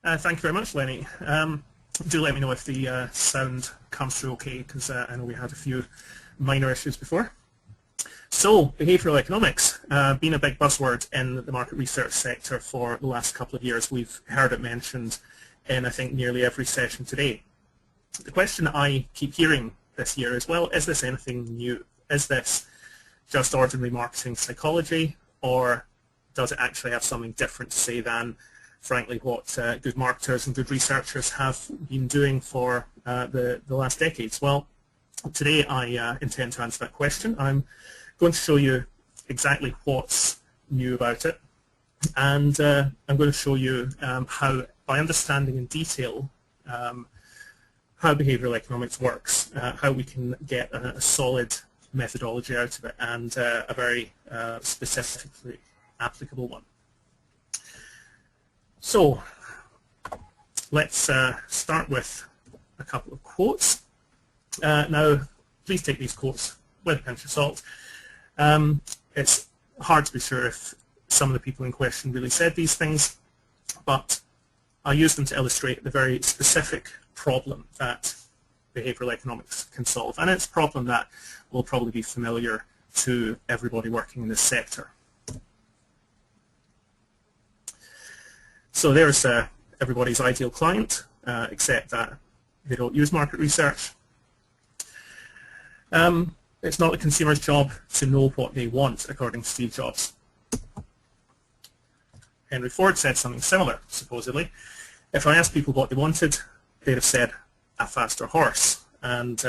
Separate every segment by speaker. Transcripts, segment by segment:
Speaker 1: Thank you very much, Lenny. Do let me know if the sound comes through okay, because I know we had a few minor issues before. So, behavioural economics, been a big buzzword in the market research sector for the last couple of years. We've heard it mentioned in, I think, nearly every session today. The question I keep hearing this year is, well, is this anything new? Is this just ordinary marketing psychology, or does it actually have something different to say than, frankly, what good marketers and good researchers have been doing for the last decades? Well, today I intend to answer that question. I'm going to show you exactly what's new about it, and I'm going to show you how, by understanding in detail how behavioural economics works, how we can get a solid methodology out of it, and a very specifically applicable one. So let's start with a couple of quotes. Now, please take these quotes with a pinch of salt. It's hard to be sure if some of the people in question really said these things, but I use them to illustrate the very specific problem that behavioural economics can solve, and it's a problem that will probably be familiar to everybody working in this sector. So there's everybody's ideal client, except that they don't use market research. It's not the consumer's job to know what they want, according to Steve Jobs. Henry Ford said something similar, supposedly. If I asked people what they wanted, they'd have said a faster horse. And,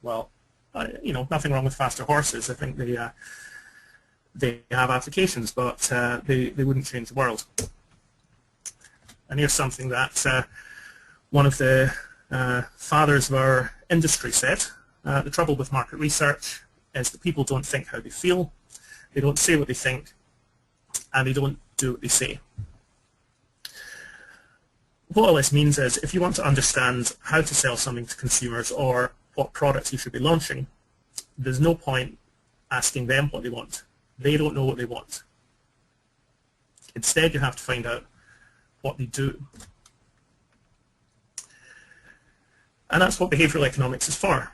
Speaker 1: well, you know, nothing wrong with faster horses. I think they have applications, but they wouldn't change the world. And here's something that one of the fathers of our industry said. The trouble with market research is that people don't think how they feel, they don't say what they think, and they don't do what they say. What all this means is, if you want to understand how to sell something to consumers or what products you should be launching, there's no point asking them what they want. They don't know what they want. Instead, you have to find out what they do. And that's what behavioural economics is for.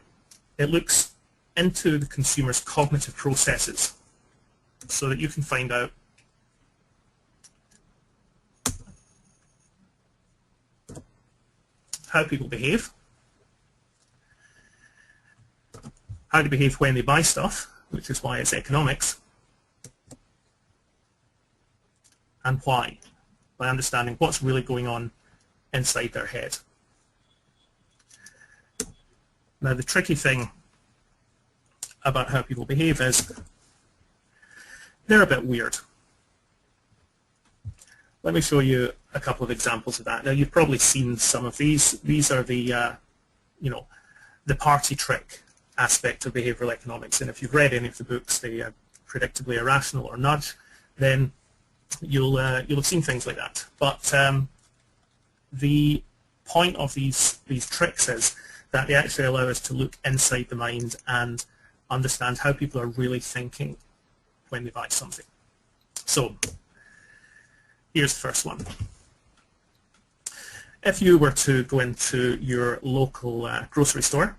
Speaker 1: It looks into the consumer's cognitive processes so that you can find out how people behave, how they behave when they buy stuff, which is why it's economics, and why, by understanding what's really going on inside their head. Now, the tricky thing about how people behave is they're a bit weird. Let me show you a couple of examples of that. Now, you've probably seen some of these. These are the, you know, the party trick aspect of behavioural economics. And if you've read any of the books, the Predictably Irrational or Nudge, then you'll have seen things like that. But the point of these tricks is that they actually allow us to look inside the mind and understand how people are really thinking when they buy something. So here's the first one. If you were to go into your local grocery store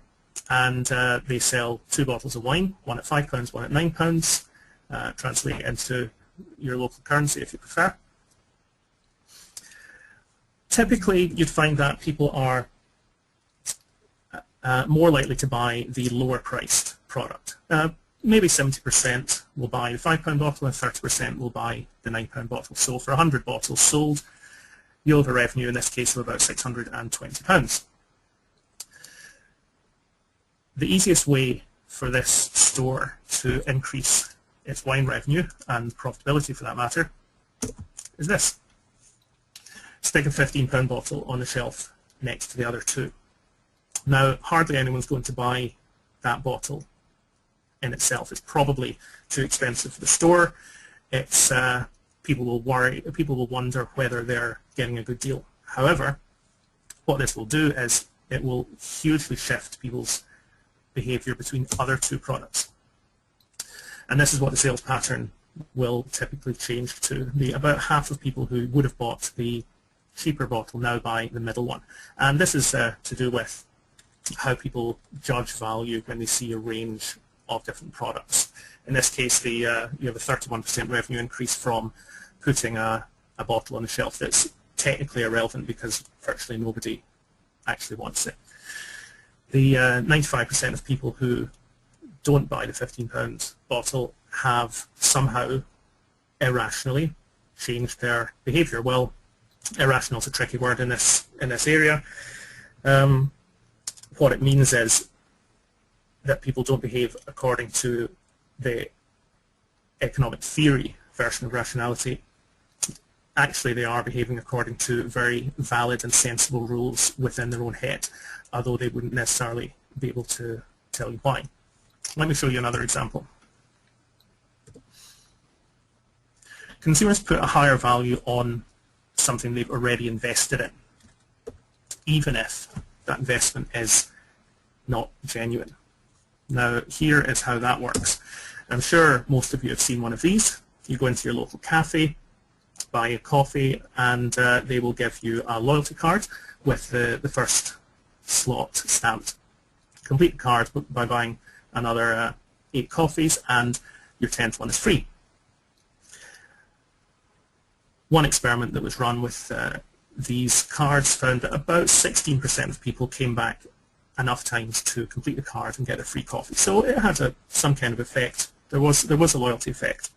Speaker 1: and they sell 2 bottles of wine, one at £5, one at £9, translate it into your local currency if you prefer. Typically, you'd find that people are more likely to buy the lower priced product. Maybe 70% will buy the £5 bottle and 30% will buy the £9 bottle. So for 100 bottles sold, you'll have a revenue in this case of about £620. The easiest way for this store to increase its wine revenue and profitability for that matter is this. Stick a £15 bottle on the shelf next to the other two. Now, hardly anyone's going to buy that bottle in itself. It's probably too expensive for the store. It's people will wonder whether they're getting a good deal. However, what this will do is it will hugely shift people's behavior between other two products. And this is what the sales pattern will typically change to. About half of people who would have bought the cheaper bottle, now buy the middle one. And this is to do with how people judge value when they see a range of different products. In this case, you have a 31% revenue increase from putting a bottle on the shelf that's technically irrelevant because virtually nobody actually wants it. The 95% of people who don't buy the £15 bottle have somehow irrationally changed their behaviour. Well, irrational is a tricky word in this area. What it means is that people don't behave according to the economic theory version of rationality. Actually, they are behaving according to very valid and sensible rules within their own head, although they wouldn't necessarily be able to tell you why. Let me show you another example. Consumers put a higher value on something they've already invested in, even if that investment is not genuine. Now, here is how that works. I'm sure most of you have seen one of these. You go into your local cafe, buy a coffee, and they will give you a loyalty card with the first slot stamped. Complete the card by buying another 8 coffees, and your 10th one is free. One experiment that was run with these cards found that about 16% of people came back enough times to complete the card and get a free coffee. So it had some kind of effect. There was a loyalty effect,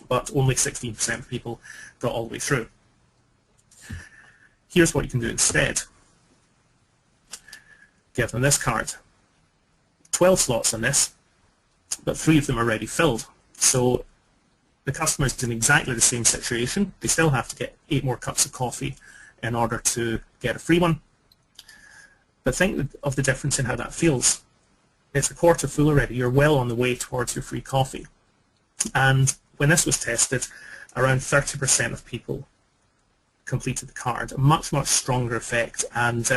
Speaker 1: but only 16% of people got all the way through. Here's what you can do instead. Give them this card. 12 slots on this, but 3 of them are already filled. So the customer's in exactly the same situation. They still have to get 8 more cups of coffee in order to get a free one. But think of the difference in how that feels. It's a quarter full already. You're well on the way towards your free coffee. And when this was tested, around 30% of people completed the card. A much, much stronger effect. And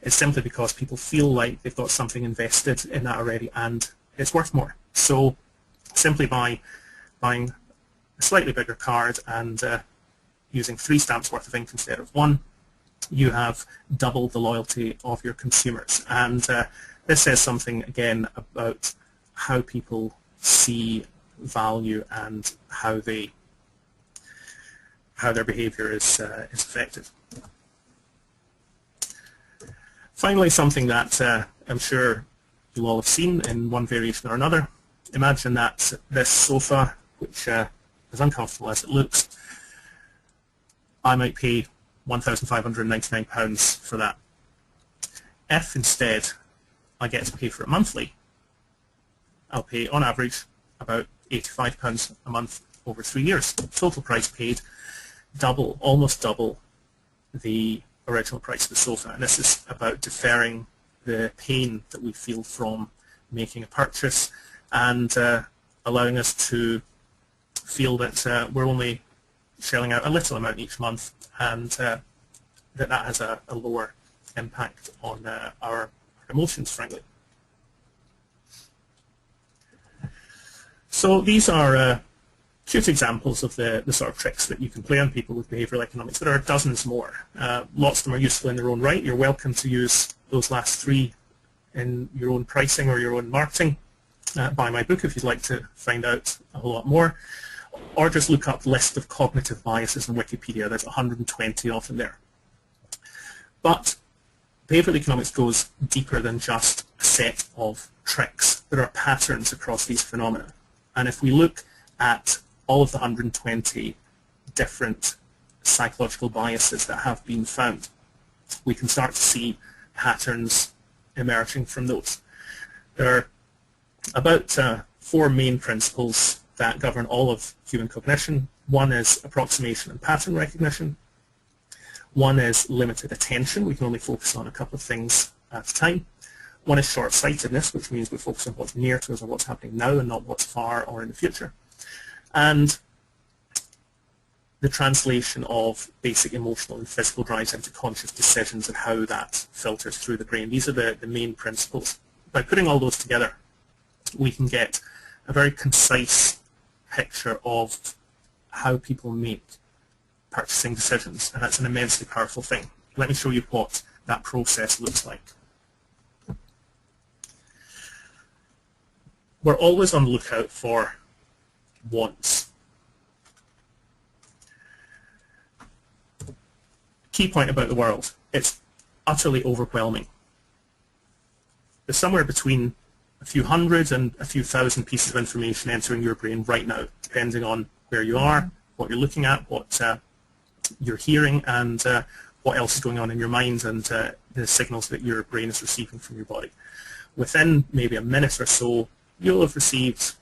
Speaker 1: it's simply because people feel like they've got something invested in that already and it's worth more. So simply by buying a slightly bigger card and using 3 stamps worth of ink instead of 1, you have doubled the loyalty of your consumers. And this says something again about how people see value and how their behavior is affected. Finally, something that I'm sure you'll all have seen in one variation or another. Imagine that this sofa, which as uncomfortable as it looks, I might pay £1,599 for that. If instead I get to pay for it monthly, I'll pay on average about £85 a month over 3 years. Total price paid, double, almost double the original price of the sofa. And this is about deferring the pain that we feel from making a purchase and allowing us to feel that we're only shelling out a little amount each month, and that has a lower impact on our emotions, frankly. So these are cute examples of the sort of tricks that you can play on people with behavioural economics. There are dozens more. Lots of them are useful in their own right. You're welcome to use those last 3 in your own pricing or your own marketing. Buy my book if you'd like to find out a whole lot more. Or just look up list of cognitive biases on Wikipedia. There's 120 of them there. But behavioural economics goes deeper than just a set of tricks. There are patterns across these phenomena. And if we look at all of the 120 different psychological biases that have been found, we can start to see patterns emerging from those. There are about 4 main principles that govern all of human cognition. One is approximation and pattern recognition. One is limited attention. We can only focus on a couple of things at a time. One is short-sightedness, which means we focus on what's near to us or what's happening now and not what's far or in the future. And the translation of basic emotional and physical drives into conscious decisions and how that filters through the brain. These are the main principles. By putting all those together, we can get a very concise picture of how people make purchasing decisions, and that's an immensely powerful thing. Let me show you what that process looks like. We're always on the lookout for wants. Key point about the world, it's utterly overwhelming. There's somewhere between a few hundred and a few thousand pieces of information entering your brain right now, depending on where you are, what you're looking at, what you're hearing, and what else is going on in your mind, and the signals that your brain is receiving from your body. Within maybe a minute or so, you'll have received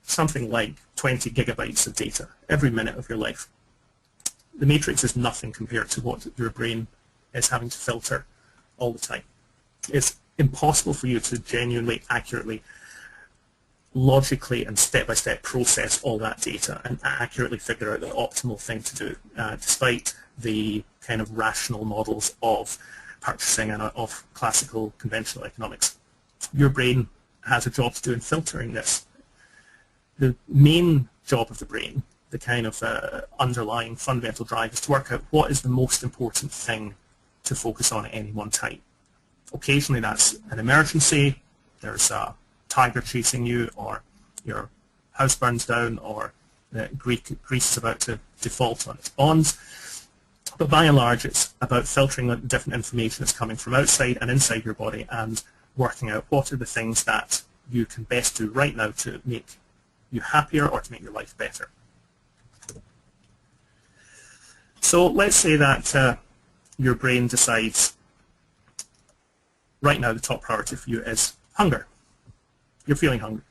Speaker 1: something like 20 gigabytes of data every minute of your life. The matrix is nothing compared to what your brain is having to filter all the time. It's impossible for you to genuinely, accurately, logically and step-by-step process all that data and accurately figure out the optimal thing to do, despite the kind of rational models of purchasing and of classical conventional economics. Your brain has a job to do in filtering this. The main job of the brain, the kind of underlying fundamental drive, is to work out what is the most important thing to focus on at any one time. Occasionally that's an emergency, there's a tiger chasing you, or your house burns down, or Greece is about to default on its bonds. But by and large, it's about filtering the different information that's coming from outside and inside your body and working out what are the things that you can best do right now to make you happier or to make your life better. So let's say that your brain decides right now the top priority for you is hunger. You're feeling hungry.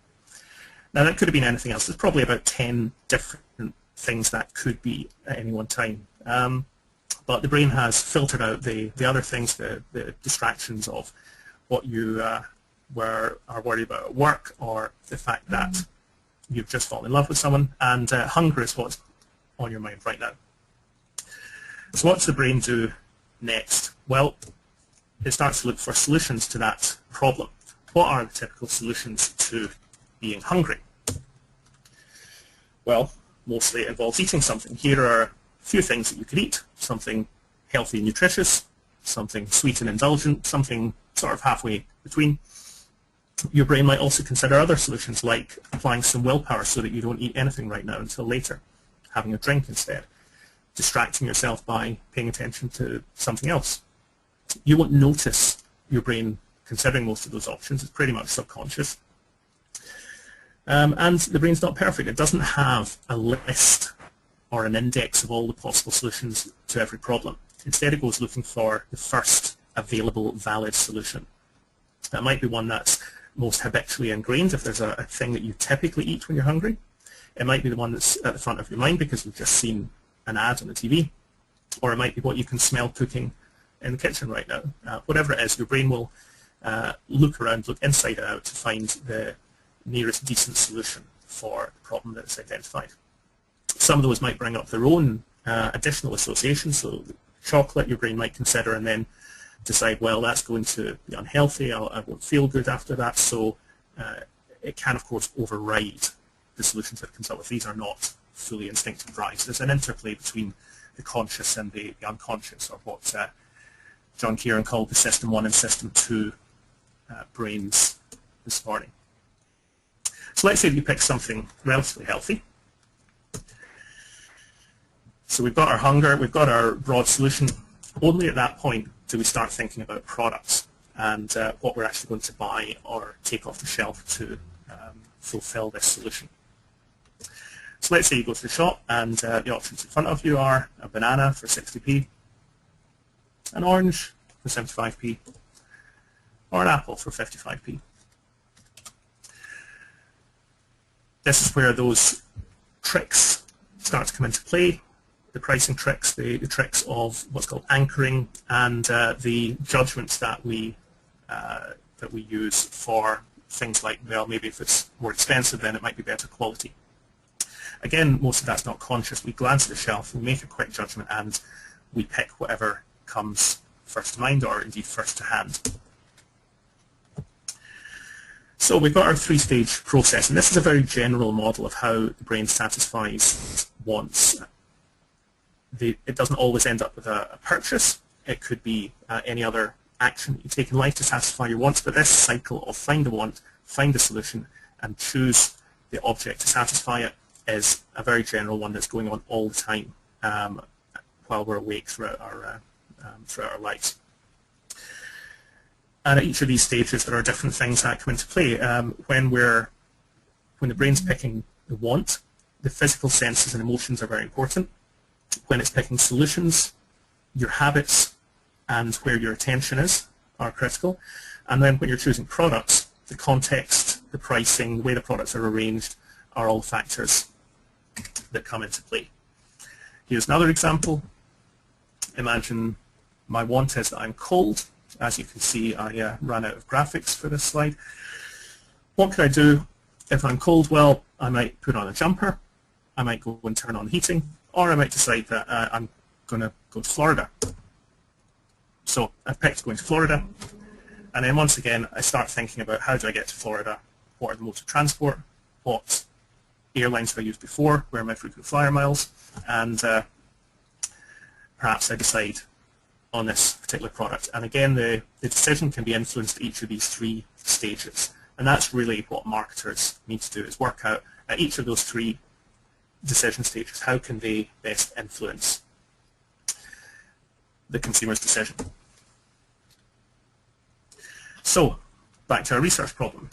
Speaker 1: Now that could have been anything else. There's probably about 10 different things that could be at any one time. But the brain has filtered out the other things, the distractions of what you are worried about at work, or the fact that you've just fallen in love with someone, and hunger is what's on your mind right now. So what does the brain do next? Well, it starts to look for solutions to that problem. What are the typical solutions to being hungry? Well, mostly it involves eating something. Here are a few things that you could eat. Something healthy and nutritious, something sweet and indulgent, something sort of halfway between. Your brain might also consider other solutions, like applying some willpower so that you don't eat anything right now until later, having a drink instead, distracting yourself by paying attention to something else. You won't notice your brain considering most of those options. It's pretty much subconscious. And the brain's not perfect. It doesn't have a list or an index of all the possible solutions to every problem. Instead, it goes looking for the first available valid solution. That might be one that's most habitually ingrained, if there's a thing that you typically eat when you're hungry. It might be the one that's at the front of your mind because you've just seen an ad on the TV. Or it might be what you can smell cooking in the kitchen right now. Whatever it is, your brain will look around, look inside and out to find the nearest decent solution for the problem that it's identified. Some of those might bring up their own additional associations. So chocolate, your brain might consider and then decide, well, that's going to be unhealthy, I won't feel good after that. So it can, of course, override the solutions that it comes up with. These are not fully instinctive drives. There's an interplay between the conscious and the unconscious, or what John Kieran called the System 1 and System 2 brains this morning. So let's say that you pick something relatively healthy. So we've got our hunger, we've got our broad solution. Only at that point do we start thinking about products and what we're actually going to buy or take off the shelf to fulfill this solution. So let's say you go to the shop and the options in front of you are a banana for 60p, an orange for 75p, or an apple for 55p. This is where those tricks start to come into play, the pricing tricks, the tricks of what's called anchoring, and the judgments that we use for things like, well, maybe if it's more expensive, then it might be better quality. Again, most of that's not conscious. We glance at the shelf, we make a quick judgment, and we pick whatever comes first to mind, or indeed first to hand. So we've got our three-stage process, and this is a very general model of how the brain satisfies wants. it doesn't always end up with a purchase. It could be any other action that you take in life to satisfy your wants, but this cycle of find a want, find a solution, and choose the object to satisfy it is a very general one that's going on all the time while we're awake throughout our lives. And at each of these stages, there are different things that come into play. When the brain's picking the want, the physical senses and emotions are very important. When it's picking solutions, your habits and where your attention is are critical. And then when you're choosing products, the context, the pricing, the way the products are arranged are all factors that come into play. Here's another example. Imagine my want is that I'm cold. As you can see, I ran out of graphics for this slide. What could I do if I'm cold? Well, I might put on a jumper, I might go and turn on heating, or I might decide that I'm going to go to Florida. So I've picked going to Florida, and then once again I start thinking about how do I get to Florida, what are the modes of transport, what airlines have I used before, where are my frequent flyer miles, and perhaps I decide on this particular product. And again, the decision can be influenced at each of these three stages, and that's really what marketers need to do, is work out at each of those three decision stages how can they best influence the consumer's decision. So, back to our research problem.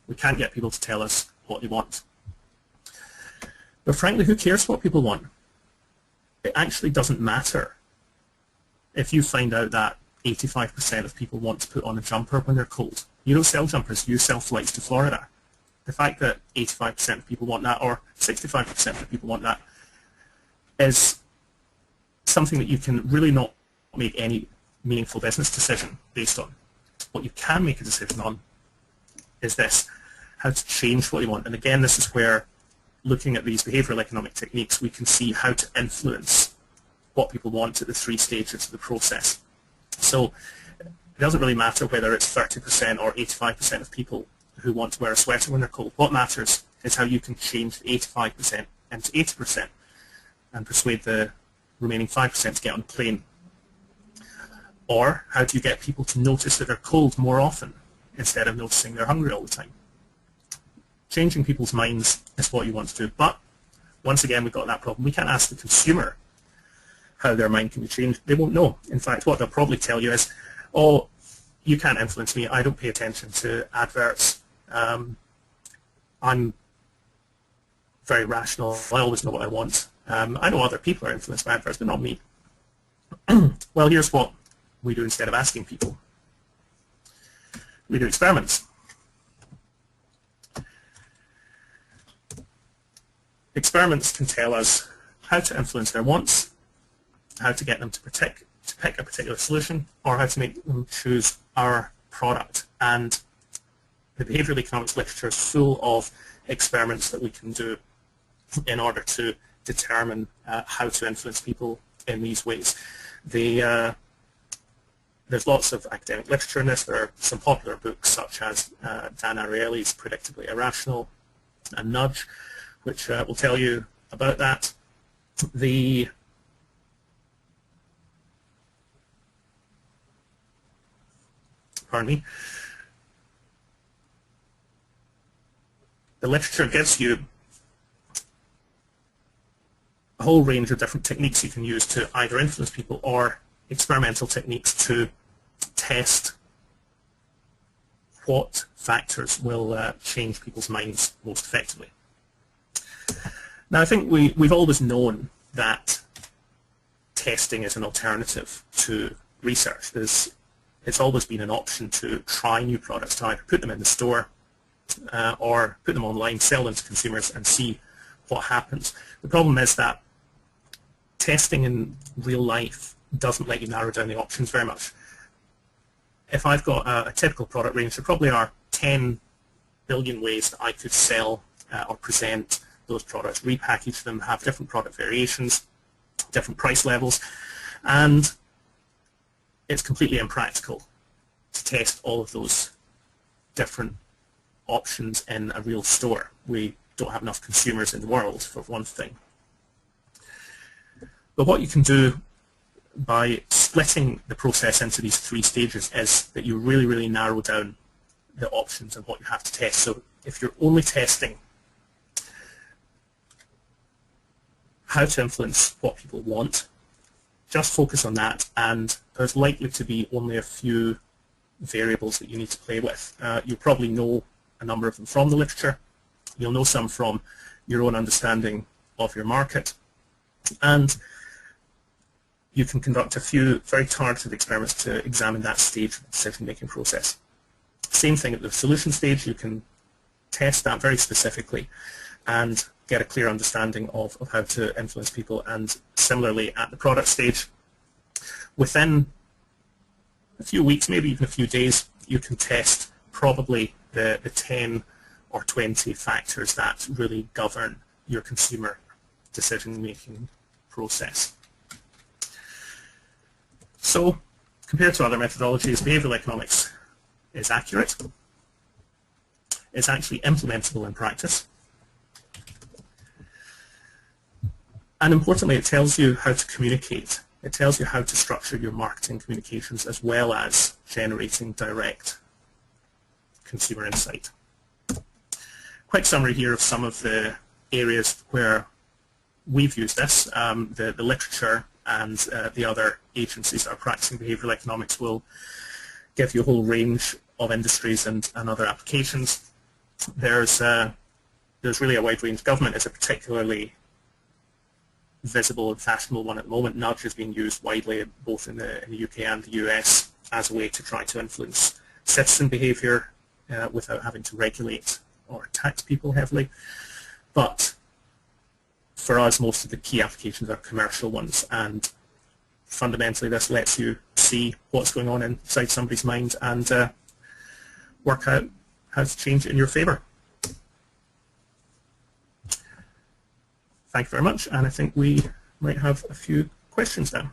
Speaker 1: We can't get people to tell us what they want. But frankly, who cares what people want? It actually doesn't matter if you find out that 85% of people want to put on a jumper when they're cold. You don't sell jumpers, you sell flights to Florida. The fact that 85% of people want that, or 65% of people want that, is something that you can really not make any meaningful business decision based on. What you can make a decision on is this, how to change what you want. And again, this is where, looking at these behavioral economic techniques, we can see how to influence what people want at the three stages of the process. So it doesn't really matter whether it's 30% or 85% of people who want to wear a sweater when they're cold. What matters is how you can change the 85% into 80% and persuade the remaining 5% to get on a plane. Or how do you get people to notice that they're cold more often instead of noticing they're hungry all the time? Changing people's minds is what you want to do. But once again, we've got that problem. We can't ask the consumer how their mind can be changed. They won't know. In fact, what they'll probably tell you is, oh, you can't influence me. I don't pay attention to adverts. I'm very rational. I always know what I want. I know other people are influenced by adverts, but not me. Well, here's what we do instead of asking people. We do experiments. Experiments can tell us how to influence their wants, how to get them to pick a particular solution, or how to make them choose our product. And the behavioral economics literature is full of experiments that we can do in order to determine how to influence people in these ways. There's lots of academic literature in this. There are some popular books such as Dan Ariely's Predictably Irrational and Nudge, which will tell you about that. Pardon me. The literature gives you a whole range of different techniques you can use to either influence people or experimental techniques to test what factors will change people's minds most effectively. Now, I think we've always known that testing is an alternative to research. It's always been an option to try new products, to either put them in the store or put them online, sell them to consumers and see what happens. The problem is that testing in real life doesn't let you narrow down the options very much. If I've got a typical product range, there probably are 10 billion ways that I could sell or present those products, repackage them, have different product variations, different price levels, and it's completely impractical to test all of those different options in a real store. We don't have enough consumers in the world, for one thing. But what you can do by splitting the process into these 3 stages is that you really, really narrow down the options and what you have to test. So if you're only testing how to influence what people want, just focus on that, and there's likely to be only a few variables that you need to play with. You'll probably know a number of them from the literature. You'll know some from your own understanding of your market, and you can conduct a few very targeted experiments to examine that stage of the decision-making process. Same thing at the solution stage. You can test that very specifically and get a clear understanding of how to influence people. And similarly at the product stage, within a few weeks, maybe even a few days, you can test probably the 10 or 20 factors that really govern your consumer decision-making process. So, compared to other methodologies, behavioral economics is accurate. It's actually implementable in practice. And importantly, it tells you how to communicate. It tells you how to structure your marketing communications as well as generating direct consumer insight. Quick summary here of some of the areas where we've used this. The literature and the other agencies that are practicing behavioral economics will give you a whole range of industries and other applications. There's really a wide range. Government is a particularly visible and fashionable one at the moment. Nudge is being used widely both in the UK and the US as a way to try to influence citizen behaviour without having to regulate or tax people heavily. But for us, most of the key applications are commercial ones, and fundamentally this lets you see what's going on inside somebody's mind and work out how to change it in your favour. Thank you very much, and I think we might have a few questions now.